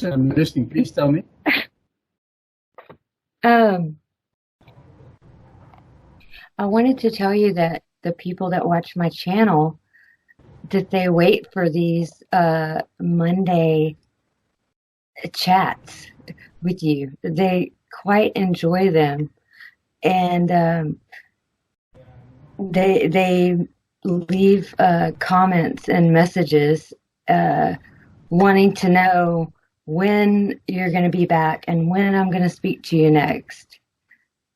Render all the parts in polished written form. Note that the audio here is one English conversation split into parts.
I'm listening. Please tell me. Um, I wanted to tell you that the people that watch my channel, that they wait for these Monday chats with you. They quite enjoy them, and they leave comments and messages wanting to know when you're going to be back and when I'm going to speak to you next.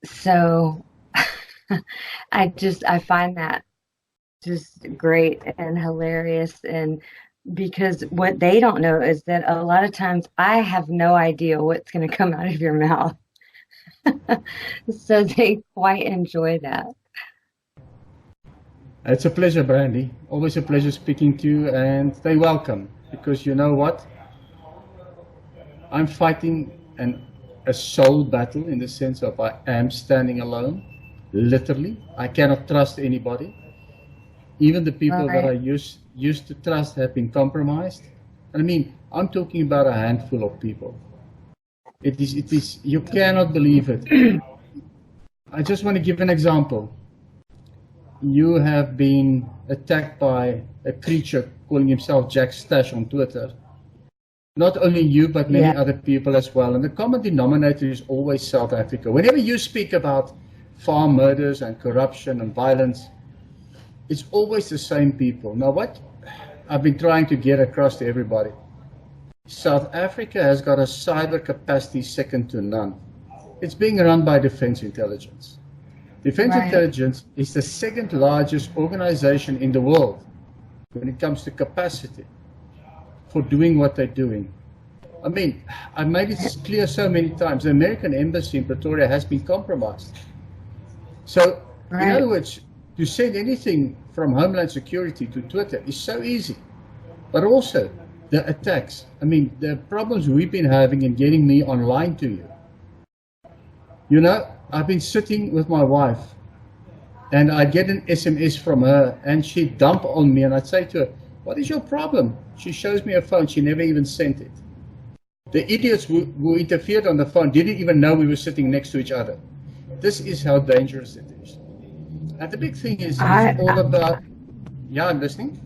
So I find that just great and hilarious, and because what they don't know is that a lot of times I have no idea what's going to come out of your mouth. So they quite enjoy that. It's a pleasure, Brandy. Always a pleasure speaking to you, and stay welcome. Because you know what? I'm fighting a soul battle in the sense of I am standing alone, literally. I cannot trust anybody. Even the people that I Right, used to trust have been compromised. I mean, I'm talking about a handful of people. It is, you cannot believe it. I just want to give an example. You have been attacked by a creature calling himself Jack Stash on Twitter. Not only you, but many yeah, other people as well. And the common denominator is always South Africa. Whenever you speak about farm murders and corruption and violence, it's always the same people. Now, what I've been trying to get across to everybody, South Africa has got a cyber capacity second to none. It's being run by Defense Intelligence. Defense right. Intelligence is the second largest organization in the world when it comes to capacity for doing what they're doing. I mean, I made it clear so many times, the American embassy in Pretoria has been compromised. So, in other Right. words, to send anything from Homeland Security to Twitter is so easy. But also, the attacks. I mean, the problems we've been having in getting me online to you. You know, I've been sitting with my wife and I get an SMS from her and she'd dump on me and I'd say to her, what is your problem? She shows me a phone. She never even sent it. The idiots who interfered on the phone didn't even know we were sitting next to each other. This is how dangerous it is. And the big thing is, it's I all about, yeah, I'm listening.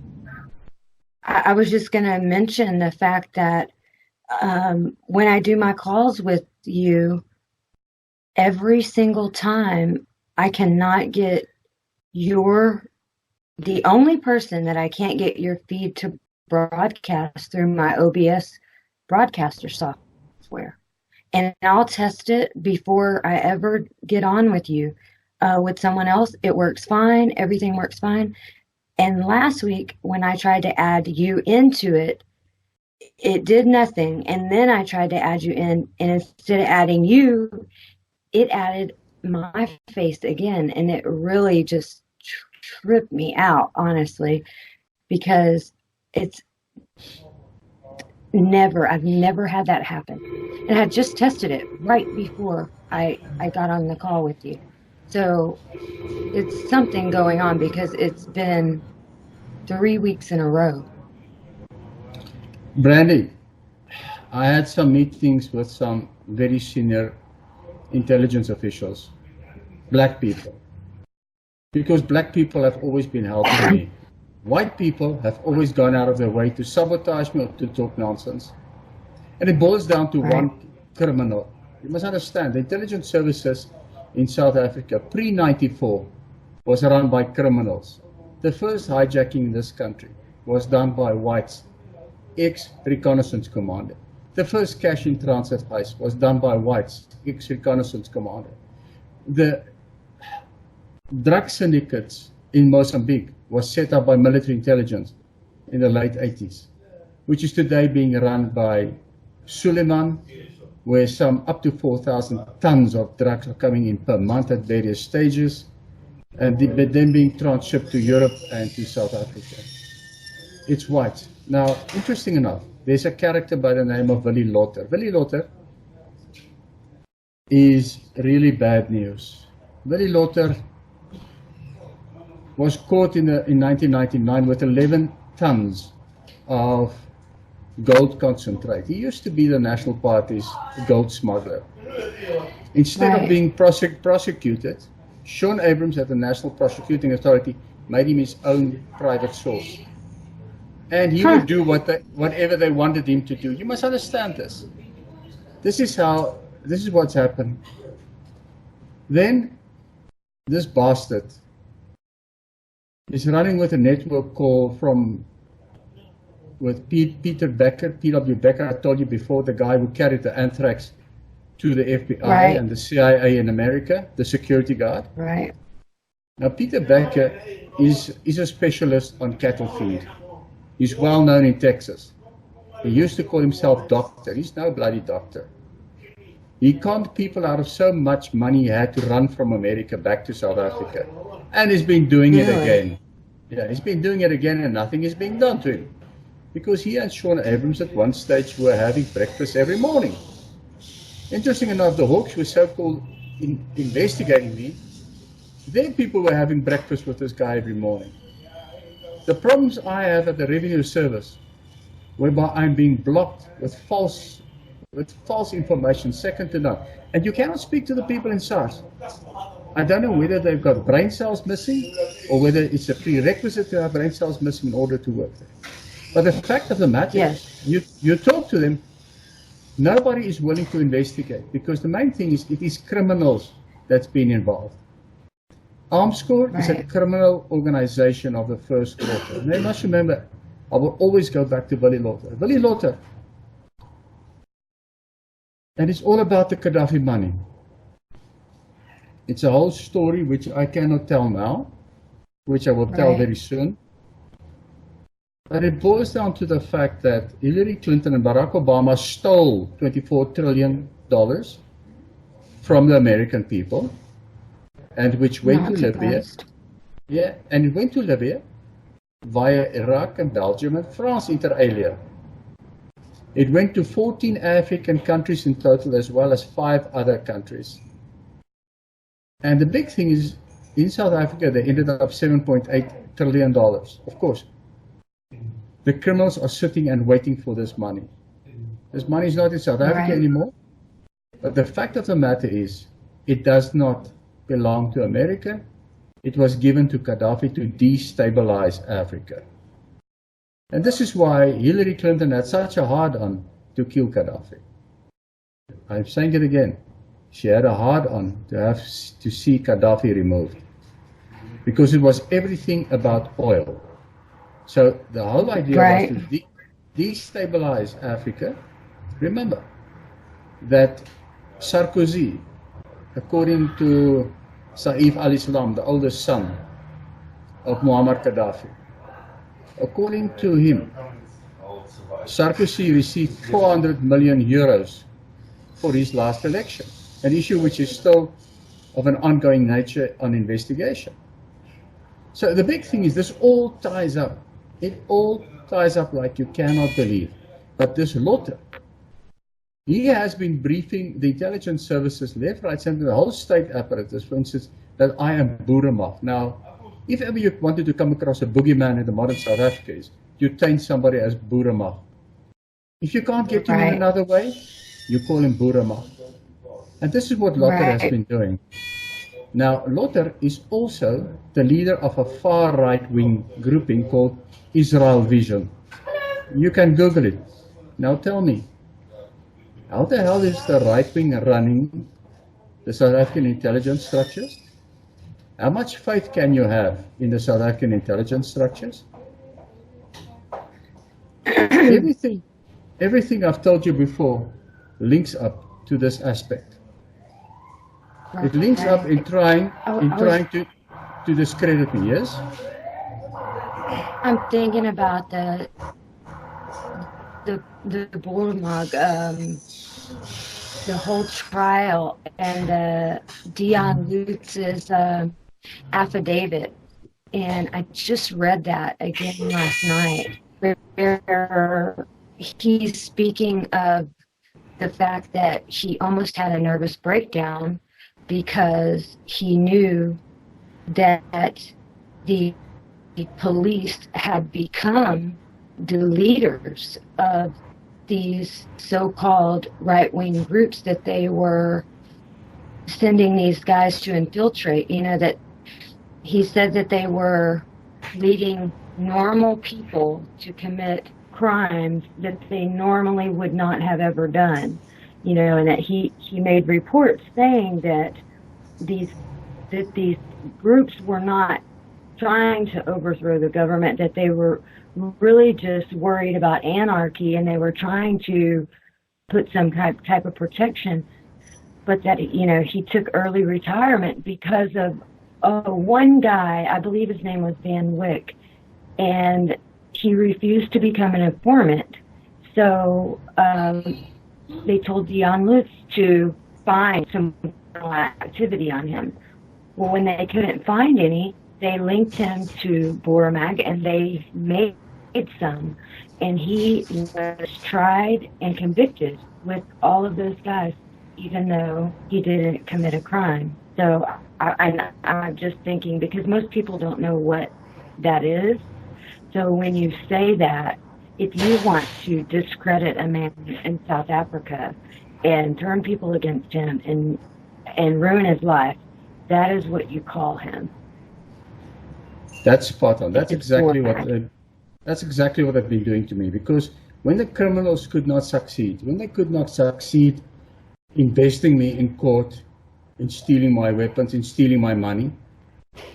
I was just going to mention the fact that when I do my calls with you, every single time I cannot get your the only person that I can't get your feed to broadcast through my OBS broadcaster software. And I'll test it before I ever get on with you. With someone else, it works fine. Everything works fine. And last week, when I tried to add you into it, it did nothing. And then I tried to add you in, and instead of adding you, it added my face again. And it really just tripped me out, honestly, because it's I've never had that happen. And I just tested it right before I got on the call with you. So it's something going on because it's been 3 weeks in a row. Brandy, I had some meetings with some very senior intelligence officials, black people, because black people have always been helping me. White people have always gone out of their way to sabotage me or to talk nonsense. And it boils down to Right, one criminal. You must understand, the intelligence services in South Africa pre-94 was run by criminals. The first hijacking in this country was done by whites, ex-reconnaissance commander. The first cash in transit heist was done by whites, ex-reconnaissance commander. The drug syndicates in Mozambique was set up by military intelligence in the late 80s, which is today being run by Suleiman, where some up to 4,000 tons of drugs are coming in per month at various stages, and then being transshipped to Europe and to South Africa. It's white. Now, interesting enough, there's a character by the name of Willie Lotter. Willie Lotter is really bad news. Willie Lotter was caught in 1999 with 11 tons of gold concentrate. He used to be the National Party's gold smuggler. Instead of Right. being prosecuted, Sean Abrams at the National Prosecuting Authority made him his own private source. And he would do whatever they wanted him to do. You must understand this. This is what's happened. Then this bastard is running with a network call with Peter Becker, P.W. Becker. I told you before, the guy who carried the anthrax to the FBI Right. and the CIA in America, the security guard. Right. Now, Peter Becker is a specialist on cattle feed. He's well known in Texas. He used to call himself doctor. He's no bloody doctor. He conned people out of so much money he had to run from America back to South Africa. And he's been doing it Really? again. Yeah, he's been doing it again and nothing is being done to him. Because he and Sean Abrams at one stage were having breakfast every morning. Interesting enough, the Hawks were so-called investigating me. Their people were having breakfast with this guy every morning. The problems I have at the Revenue Service, whereby I'm being blocked with false information, second to none. And you cannot speak to the people in SARS. I don't know whether they've got brain cells missing or whether it's a prerequisite to have brain cells missing in order to work there. But the fact of the matter Yes. is, you talk to them, nobody is willing to investigate because the main thing is it is criminals that's been involved. Armscore is a Right. criminal organization of the first order. And they must remember, I will always go back to Willie Lauter. Willie Lauter. And it's all about the Gaddafi money. It's a whole story which I cannot tell now, which I will tell Right. very soon. But it boils down to the fact that Hillary Clinton and Barack Obama stole $24 trillion from the American people, and which went Not to Libya. surprised. Yeah, and it went to Libya via Iraq and Belgium and France inter alia. It went to 14 African countries in total, as well as 5 other countries. And the big thing is, in South Africa, they ended up $7.8 trillion. Of course, the criminals are sitting and waiting for this money. This money is not in South Africa Right. anymore. But the fact of the matter is, it does not belong to America. It was given to Gaddafi to destabilize Africa. And this is why Hillary Clinton had such a hard-on to kill Gaddafi. I'm saying it again. She had a hard-on to see Gaddafi removed. Because it was everything about oil. So the whole idea Right. was to destabilize Africa. Remember that Sarkozy, according to Saif al-Islam, the oldest son of Muammar Gaddafi, according to him, Sarkozy received 400 million euros for his last election, an issue which is still of an ongoing nature on investigation. So the big thing is this all ties up. It all ties up like you cannot believe. But this Lotte, he has been briefing the intelligence services left, right, center, the whole state apparatus, for instance, that I am Boeremal. Now, if ever you wanted to come across a boogeyman in the modern South Africa, is you taint somebody as Boeremal. If you can't get to him in Right. another way, you call him Boeremal. And this is what Lotte has Right. been doing. Now, Lotte is also the leader of a far right-wing grouping called Israel Vision. You can Google it. Now tell me, how the hell is the right wing running the South African intelligence structures? How much faith can you have in the South African intelligence structures? Everything I've told you before links up to this aspect. It links up in trying to discredit me, yes? I'm thinking about the Boermag, the whole trial and Dion Lutz's affidavit, and I just read that again last night, where he's speaking of the fact that he almost had a nervous breakdown because he knew that the police had become the leaders of these so-called right-wing groups that they were sending these guys to infiltrate, that he said that they were leading normal people to commit crimes that they normally would not have ever done, and that he made reports saying that these groups were not trying to overthrow the government, that they were really just worried about anarchy and they were trying to put some type of protection, but that he took early retirement because of one guy, I believe his name was Van Wyck, and he refused to become an informant. So they told Jan Lutz to find some activity on him. Well, when they couldn't find any, they linked him to Boramag, and they made some. And he was tried and convicted with all of those guys, even though he didn't commit a crime. So I'm just thinking, because most people don't know what that is. So when you say that, if you want to discredit a man in South Africa and turn people against him and ruin his life, that is what you call him. That's spot on. That's exactly what they've been doing to me. Because when the criminals could not succeed, in besting me in court, in stealing my weapons, in stealing my money,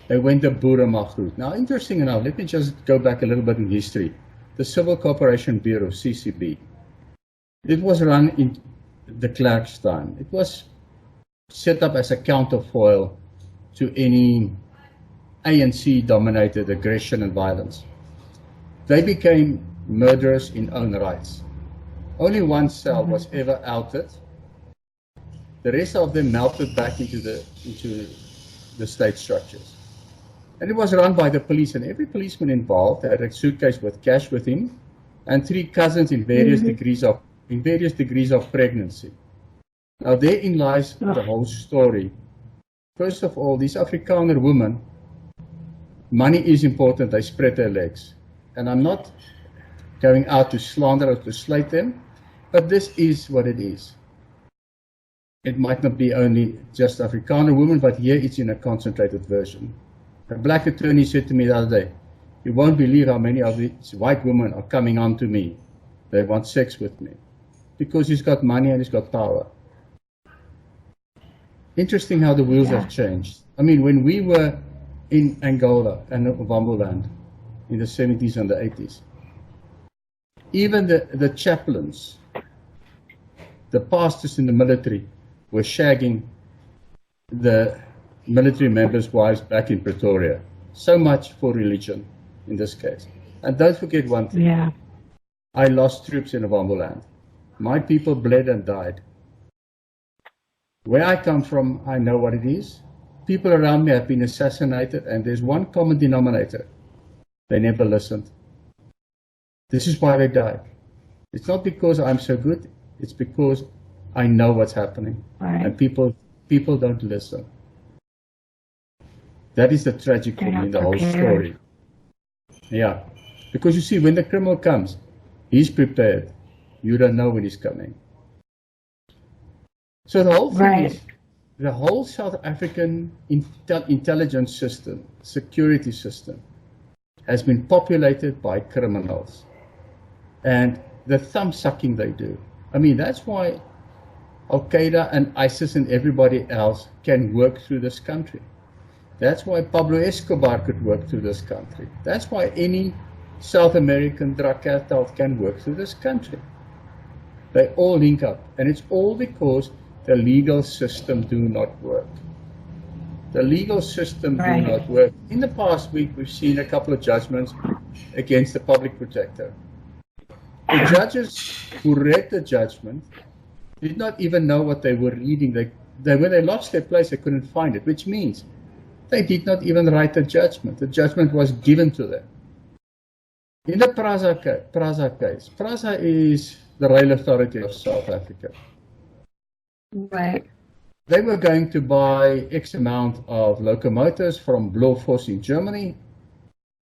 they went the Boerenmacht route. Now, interesting enough, let me just go back a little bit in history. The Civil Cooperation Bureau, CCB, it was run in de Klerk's time. It was set up as a counterfoil to any ANC-dominated aggression and violence. They became murderers in own rights. Only one cell was ever outed. The rest of them melted back into the state structures. And it was run by the police, and every policeman involved had a suitcase with cash with him and 3 cousins in various degrees of pregnancy. Now therein lies the whole story. First of all, these Afrikaner women, money is important, they spread their legs. And I'm not going out to slander or to slate them, but this is what it is. It might not be only just Afrikaner women, but here it's in a concentrated version. A black attorney said to me the other day, "You won't believe how many of these white women are coming on to me. They want sex with me." Because he's got money and he's got power. Interesting how the wheels have changed. I mean, when we were in Angola and Wamboland in the 70s and the 80s, even the chaplains, the pastors in the military were shagging the military members' wives back in Pretoria. So much for religion in this case. And don't forget one thing. Yeah. I lost troops in Wamboland. My people bled and died. Where I come from, I know what it is. People around me have been assassinated, and there's one common denominator. They never listened. This is why they died. It's not because I'm so good, it's because I know what's happening. Right. And people don't listen. That is the tragic thing in the whole story. Yeah. Because you see, when the criminal comes, he's prepared. You don't know when he's coming. So the whole thing is, the whole South African intelligence system, security system, has been populated by criminals. And the thumb sucking they do. I mean, that's why Al-Qaeda and ISIS and everybody else can work through this country. That's why Pablo Escobar could work through this country. That's why any South American drug cartel can work through this country. They all link up. And it's all because the legal system do not work. The legal system do not work. In the past week, we've seen a couple of judgments against the public protector. The judges who read the judgment did not even know what they were reading. When they lost their place, they couldn't find it, which means they did not even write the judgment. The judgment was given to them. In the Prasa case, Prasa is the rail authority of South Africa. Right. They were going to buy X amount of locomotives from Blofors in Germany,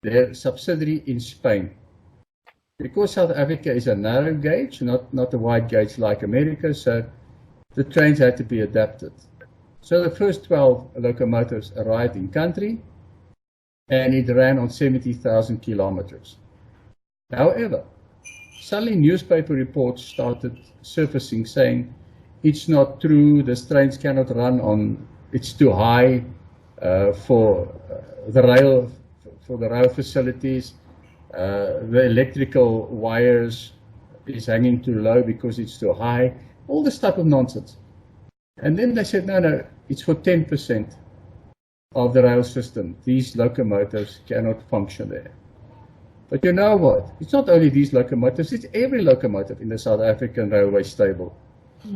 their subsidiary in Spain. Because South Africa is a narrow gauge, not a wide gauge like America, so the trains had to be adapted. So the first 12 locomotives arrived in country, and it ran on 70,000 kilometers. However, suddenly newspaper reports started surfacing saying it's not true, the trains cannot run on, it's too high for the rail facilities, the electrical wires is hanging too low because it's too high, all this type of nonsense. And then they said, no, it's for 10% of the rail system. These locomotives cannot function there. But you know what? It's not only these locomotives, it's every locomotive in the South African railway stable.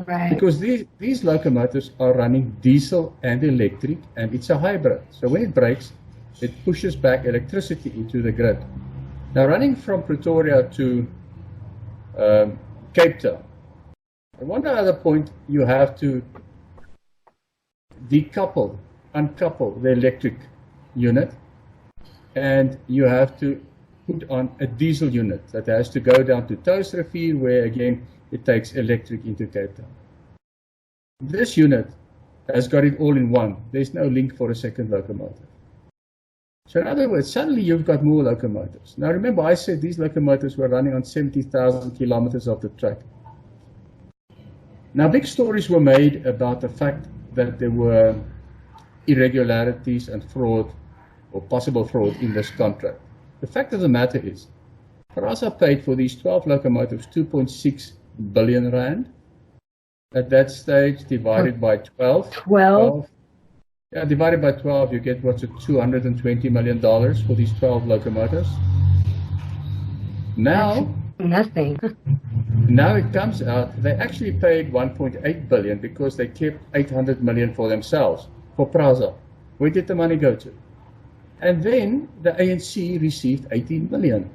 Right. Because these locomotives are running diesel and electric, and it's a hybrid. So when it breaks, it pushes back electricity into the grid. Now, running from Pretoria to Cape Town, at one other point, you have to uncouple the electric unit, and you have to put on a diesel unit that has to go down to Touwsrivier, where again it takes electric into Cape Town. This unit has got it all in one. There's no link for a second locomotive. So in other words, suddenly you've got more locomotives. Now remember, I said these locomotives were running on 70,000 kilometers of the track. Now big stories were made about the fact that there were irregularities and fraud, or possible fraud, in this contract. The fact of the matter is, Prasa paid for these 12 locomotives 2.6 billion rand. At that stage, divided by 12. 12? Yeah, divided by 12, you get what's it, $220 million for these 12 locomotives. Now, nothing. Now it comes out they actually paid 1.8 billion because they kept 800 million for themselves, for Prasa. Where did the money go to? And then the ANC received 18 million.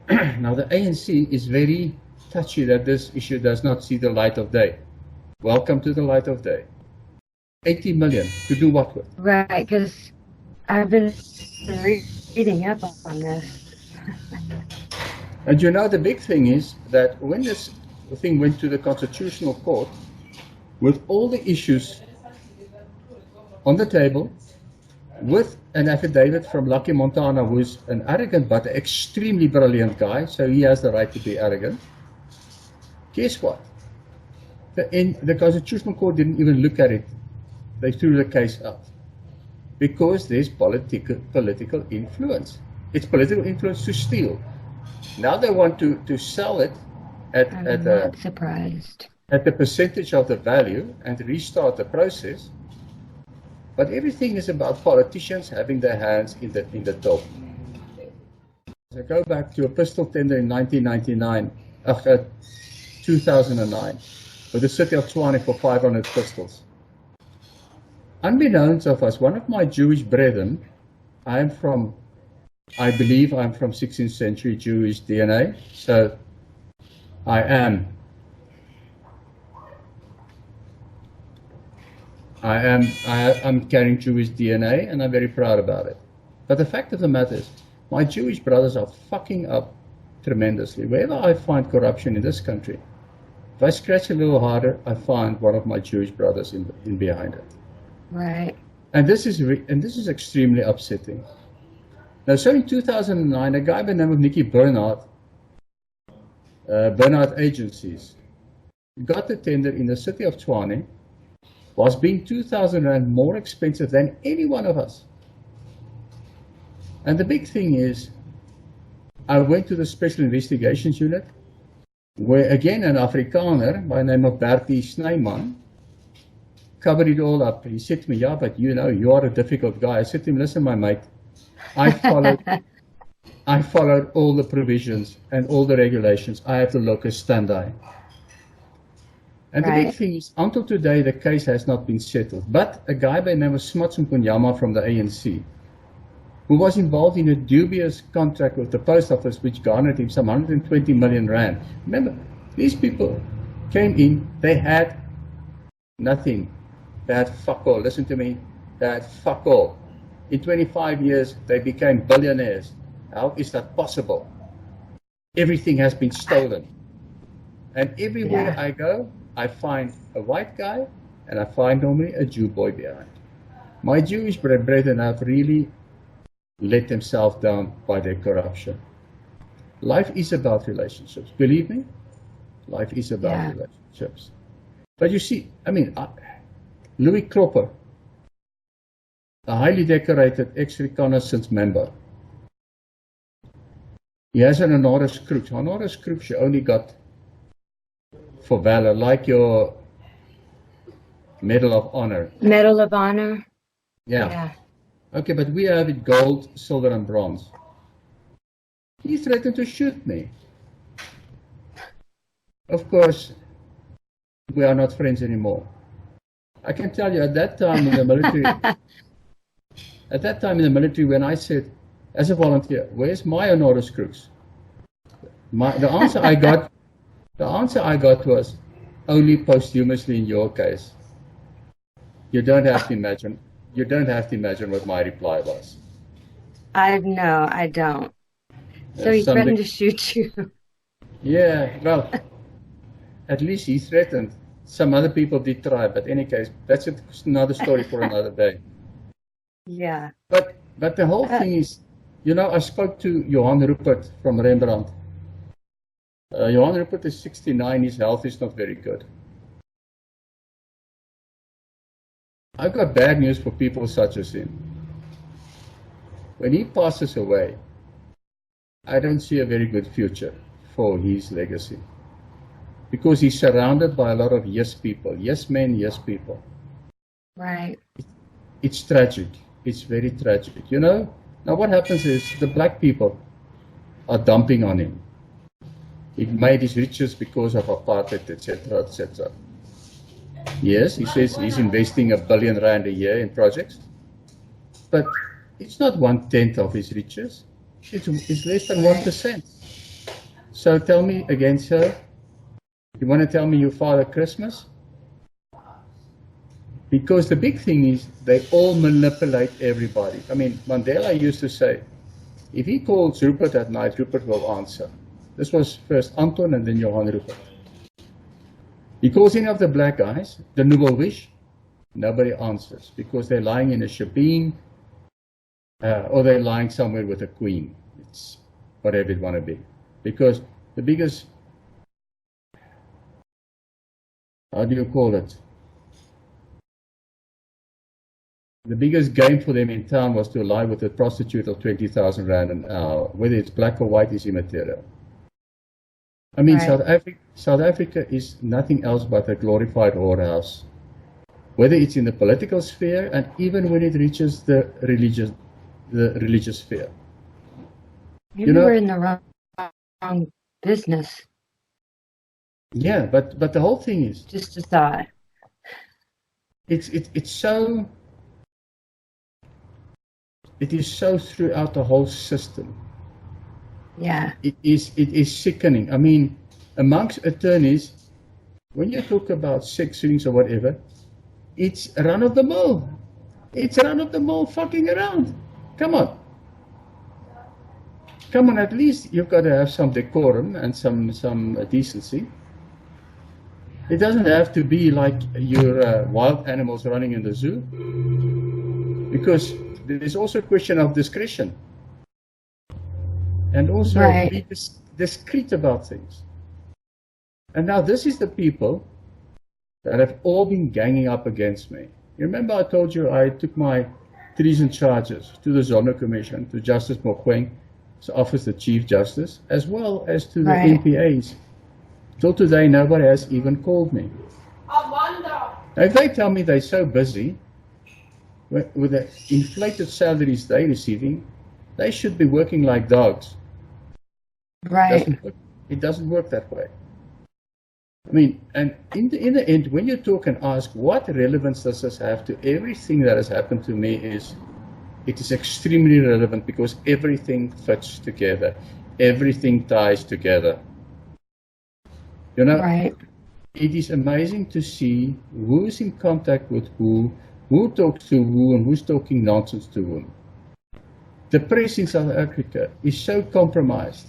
Now the ANC is very touchy that this issue does not see the light of day. Welcome to the light of day. 80 million to do what with? Right, because I've been reading up on this. And you know, the big thing is that when this thing went to the Constitutional Court, with all the issues on the table, with an affidavit from Lucky Montana, who's an arrogant but extremely brilliant guy, so he has the right to be arrogant. Guess what? The Constitutional Court didn't even look at it. They threw the case out. Because there's political influence. It's political influence to steal. Now they want to sell it I'm not surprised. At the percentage of the value and restart the process. But everything is about politicians having their hands in the dope. So go back to a pistol tender in 2009, with the city of Tshwane for 500 pistols. Unbeknownst of us, one of my Jewish brethren, I believe I'm from 16th century Jewish DNA, so I'm carrying Jewish DNA, and I'm very proud about it. But the fact of the matter is, my Jewish brothers are fucking up tremendously. Wherever I find corruption in this country, if I scratch a little harder, I find one of my Jewish brothers in behind it. Right. And this is extremely upsetting. Now, so in 2009, a guy by the name of Nicky Bernard Agencies, got the tender in the city of Tshwane, was being 2,000 rand more expensive than any one of us. And the big thing is, I went to the Special Investigations Unit, where again an Afrikaner by the name of Bertie Snyman covered it all up. He said to me, yeah, but you know, you are a difficult guy. I said to him, listen, my mate, I followed all the provisions and all the regulations. I have the locus standi. And the big thing is, until today, the case has not been settled. But a guy by the name of Smuts Mpunyama from the ANC, who was involved in a dubious contract with the post office, which garnered him some 120 million rand. Remember, these people came in, they had nothing. They had fuck all. Listen to me. They had fuck all. In 25 years, they became billionaires. How is that possible? everything has been stolen. And everywhere Yeah. I go, I find a white guy and I find normally a Jew boy behind. My Jewish brethren have really let themselves down by their corruption. Life is about relationships. Believe me, life is about Yeah. relationships. But you see, I mean, Louis Cropper, a highly decorated ex-reconnaissance member, he has an honoris causa. Honoris causa you only got for valor, like your Medal of Honor. Medal of Honor. Yeah. Yeah. Okay, but we have it gold, silver, and bronze. He threatened to shoot me. Of course, we are not friends anymore. I can tell you, at that time in the military, when I said, as a volunteer, where's my honoris causa? The answer I got was, only posthumously in your case. You don't have to imagine what my reply was. No, I don't. So he threatened to shoot you. Yeah, well, at least he threatened. Some other people did try, but in any case, that's another story for another day. Yeah. But the whole thing is, I spoke to Johan Rupert from Rembrandt. Johan Rupert is 69, his health is not very good. I've got bad news for people such as him. When he passes away, I don't see a very good future for his legacy. Because he's surrounded by a lot of yes people, yes men, yes people. Right. It's tragic. It's very tragic. Now what happens is the black people are dumping on him. He made his riches because of apartheid, etc., etc. Yes, he says he's investing R1 billion a year in projects, but it's not 1/10 of his riches. It's less than 1%. So tell me again, sir, you want to tell me you Father Christmas? Because the big thing is they all manipulate everybody. I mean, Mandela used to say, if he calls Rupert at night, Rupert will answer. This was first Anton and then Johan Rupert. He calls any of the black guys, the Nouveau Riche, nobody answers because they're lying in a shebeen or they're lying somewhere with a queen. It's whatever it want to be. Because the biggest, how do you call it? The biggest game for them in town was to lie with a prostitute of 20,000 rand an hour. Whether it's black or white is immaterial. I mean, right. South Africa is nothing else but a glorified whorehouse. Whether it's in the political sphere and even when it reaches the religious sphere. Maybe we're in the wrong business. Yeah, but the whole thing is just a thought. It is so throughout the whole system. Yeah. It is sickening. I mean, amongst attorneys, when you talk about sex rings or whatever, it's run of the mill. It's run of the mill fucking around. Come on. At least you've got to have some decorum and some decency. It doesn't have to be like your wild animals running in the zoo. Because there's also a question of discretion. And also be discreet about things. And now this is the people that have all been ganging up against me. You remember I told you I took my treason charges to the Zono Commission, to Justice Mogoeng, Office of the Chief Justice, as well as to the NPAs. Till today, nobody has even called me. Now, if they tell me they're so busy with the inflated salaries they're receiving, they should be working like dogs. Right. It doesn't work that way. I mean, and in the end, when you talk and ask what relevance does this have to everything that has happened to me, it is extremely relevant because everything fits together. Everything ties together. It is amazing to see who is in contact with who talks to who, and who's talking nonsense to whom. The press in South Africa is so compromised.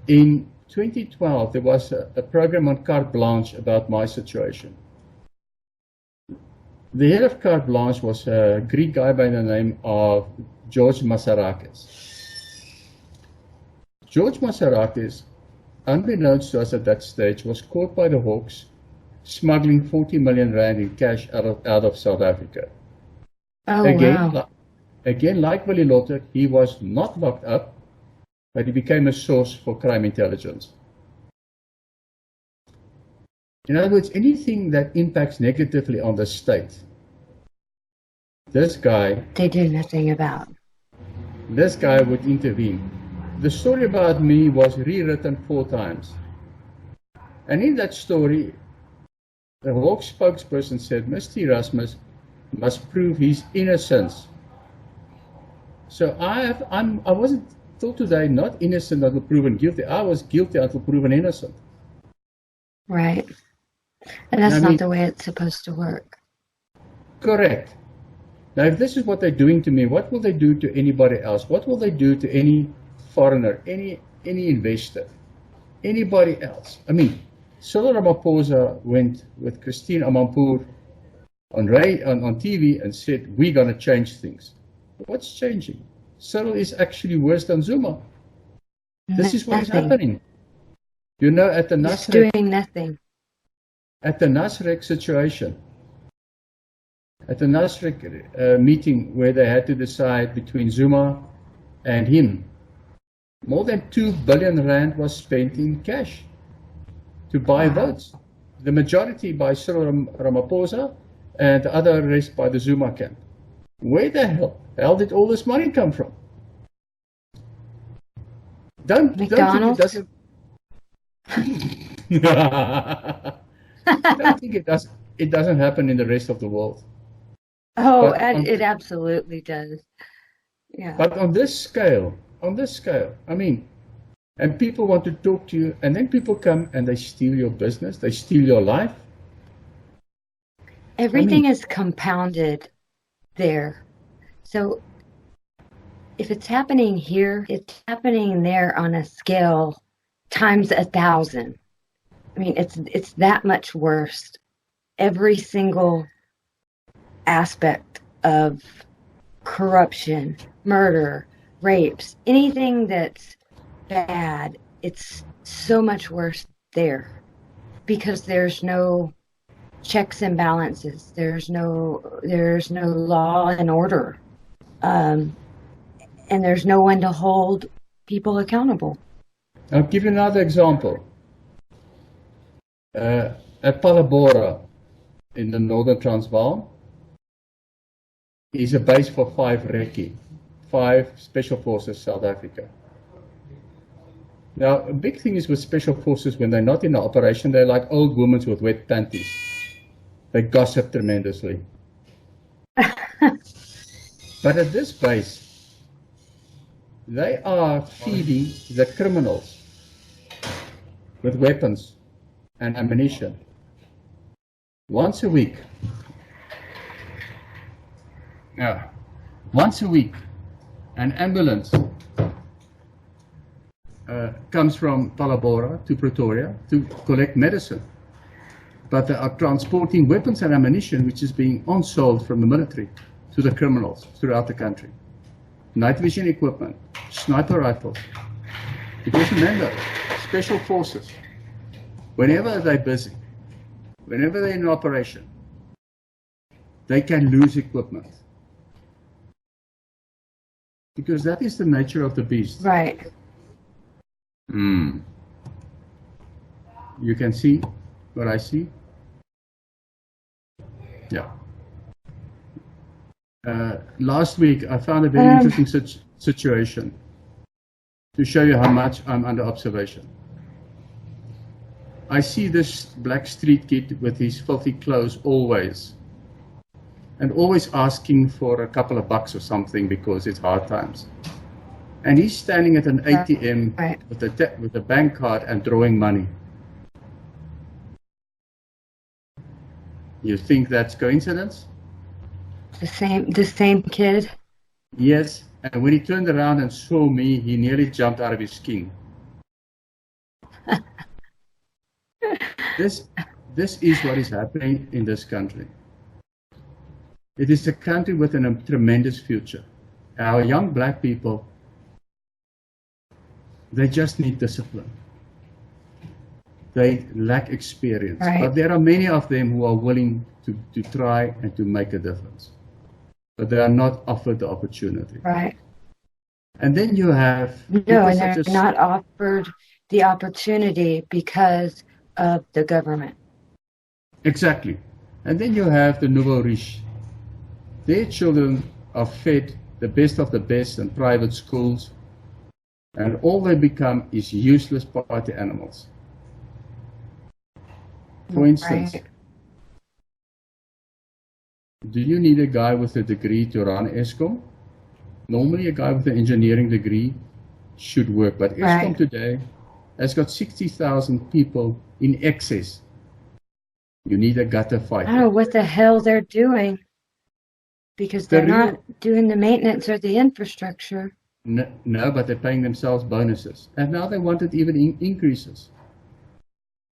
In 2012, there was a program on Carte Blanche about my situation. The head of Carte Blanche was a Greek guy by the name of George Masarakis. George Masarakis, unbeknownst to us at that stage, was caught by the Hawks smuggling 40 million rand in cash out of South Africa. Oh, wow. Again, like Willie Lotter, he was not locked up, but he became a source for crime intelligence. In other words, anything that impacts negatively on the state, this guy... They do nothing about. This guy would intervene. The story about me was rewritten 4 times. And in that story, the Hawk spokesperson said, Mr. Erasmus must prove his innocence. So I wasn't till today not innocent until proven guilty. I was guilty until proven innocent. Right. And that's not the way it's supposed to work. Correct. Now, if this is what they're doing to me, what will they do to anybody else? What will they do to any foreigner, any investor, anybody else? I mean, Cyril Ramaphosa went with Christine Amanpour on TV and said, we're going to change things. What's changing? Cyril is actually worse than Zuma. This is what is happening. You know, at the Nasrec... doing nothing. At the Nasrec situation, at the Nasrec meeting where they had to decide between Zuma and him, more than 2 billion rand was spent in cash to buy votes. The majority by Cyril Ramaphosa and the other rest by the Zuma camp. Where the hell did all this money come from? Don't think it doesn't... I don't think it doesn't happen in the rest of the world. Oh, it absolutely does. Yeah. But on this scale, I mean, and people want to talk to you, and then people come and they steal your business, they steal your life. Everything is compounded there. So if it's happening here, it's happening there on a scale times 1,000. I mean, it's that much worse. Every single aspect of corruption, murder, rapes, anything that's bad, it's so much worse there because there's no checks and balances. There's no law and order, and there's no one to hold people accountable. I'll give you another example. At Palabora in the northern Transvaal is a base for 5 Recce, 5 Special Forces South Africa. Now, a big thing is with Special Forces, when they're not in the operation, they're like old women with wet panties. They gossip tremendously. But at this base, they are feeding the criminals with weapons and ammunition once a week. Yeah, once a week, an ambulance comes from Palabora to Pretoria to collect medicine. But they are transporting weapons and ammunition which is being on-sold from the military to the criminals throughout the country. Night vision equipment, sniper rifles. Because remember, Special Forces, whenever they're busy, whenever they're in operation, they can lose equipment. Because that is the nature of the beast. Right. You can see what I see? Yeah. Last week, I found a very interesting situation to show you how much I'm under observation. I see this black street kid with his filthy clothes always, and always asking for a couple of bucks or something because it's hard times. And he's standing at an ATM with a bank card and drawing money. You think that's coincidence? The same kid? Yes, and when he turned around and saw me, he nearly jumped out of his skin. This, this is what is happening in this country. It is a country with a tremendous future. Our young black people, they just need discipline. They lack experience. Right. But there are many of them who are willing to try and to make a difference. But they are not offered the opportunity. Right. And then you have... No, and they're not offered the opportunity because of the government. Exactly. And then you have the nouveau riche. Their children are fed the best of the best in private schools, and all they become is useless party animals. For instance, Right. do you need a guy with a degree to run ESCOM? Normally a guy with an engineering degree should work, but ESCOM Right. today has got 60,000 people in excess. You need a gutter I fighter. don't know what the hell they're doing because they're The real- not doing the maintenance or the infrastructure. No, but they're paying themselves bonuses. And now they wanted even increases.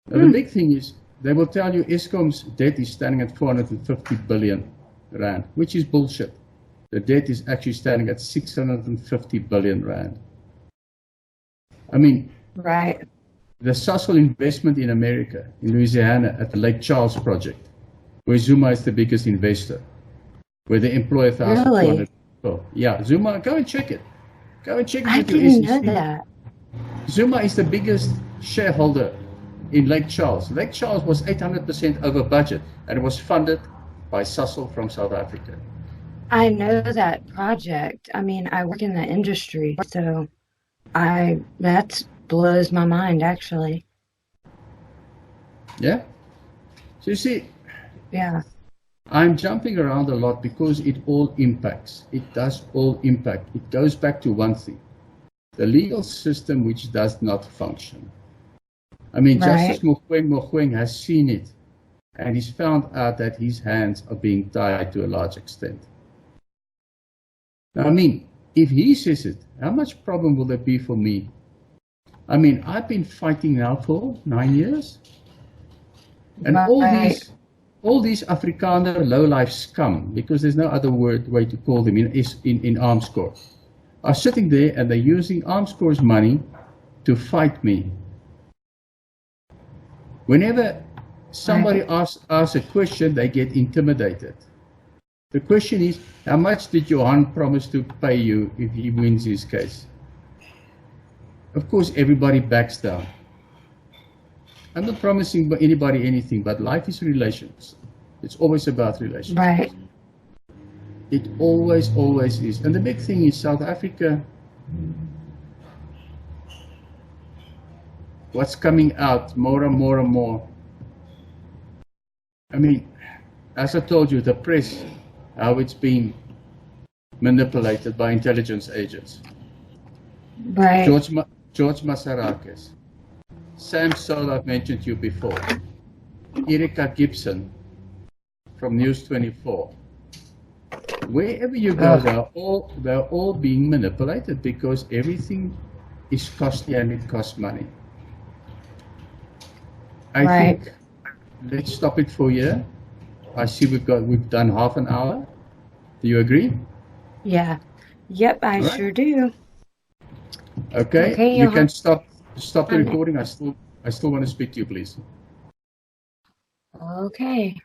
Now, the big thing is, they will tell you ESCOM's debt is standing at 450 billion rand, which is bullshit. The debt is actually standing at 650 billion rand. I mean, Right. the Sasol investment in America, in Louisiana, at the Lake Charles project, where Zuma is the biggest investor, where they employ 1,400 people. Yeah, Zuma, go and check it. Go and check it. I with your didn't know SEC. that. Zuma is the biggest shareholder in Lake Charles. Lake Charles was 800% over budget, and it was funded by Sasol from South Africa. I know that project. I mean, I work in the industry, so that blows my mind actually. Yeah? So you see, Yeah. I'm jumping around a lot because it all impacts. It does all impact. It goes back to one thing. The legal system which does not function. I mean, Right. Justice Mogoeng has seen it, and he's found out that his hands are being tied to a large extent. Now, I mean, if he says it, how much problem will there be for me? I mean, I've been fighting now for 9 years. And Right. all these Afrikaner low-life scum, because there's no other way to call them in Arms Corps, are sitting there and they're using Arms Corps' money to fight me. Whenever somebody asks a question, they get intimidated. The question is, how much did Johan promise to pay you if he wins his case? Of course, everybody backs down. I'm not promising anybody anything, but life is relations. It's always about relations. Right. It always, always is. And the big thing is South Africa, what's coming out more and more and more. I mean, as I told you, the press, how it's been manipulated by intelligence agents. Right. George Masarakis, Sam Soul, I've mentioned to you before, Erika Gibson from News 24. Wherever you go, they're all being manipulated because everything is costly and it costs money. I think let's stop it for here. I see we've done half an hour. Do you agree? Yeah. Yep, I Right. sure do. Okay. Okay, You Johan. can stop the I'm- recording. I still want to speak to you, please. Okay.